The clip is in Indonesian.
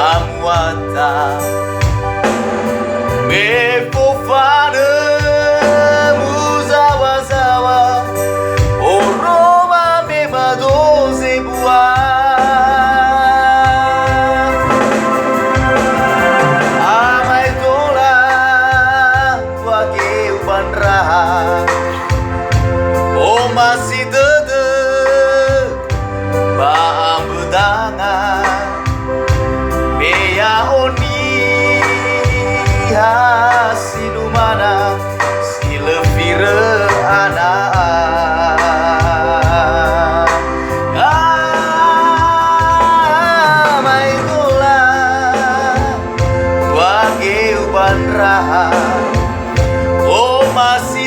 amuata me fofana muzawa-zawa oroma me madoze bua amai tola wake ubanraha o masih dede baam bedangan meya oni hasilumana silefire ana amai tola wage ubanraha o masih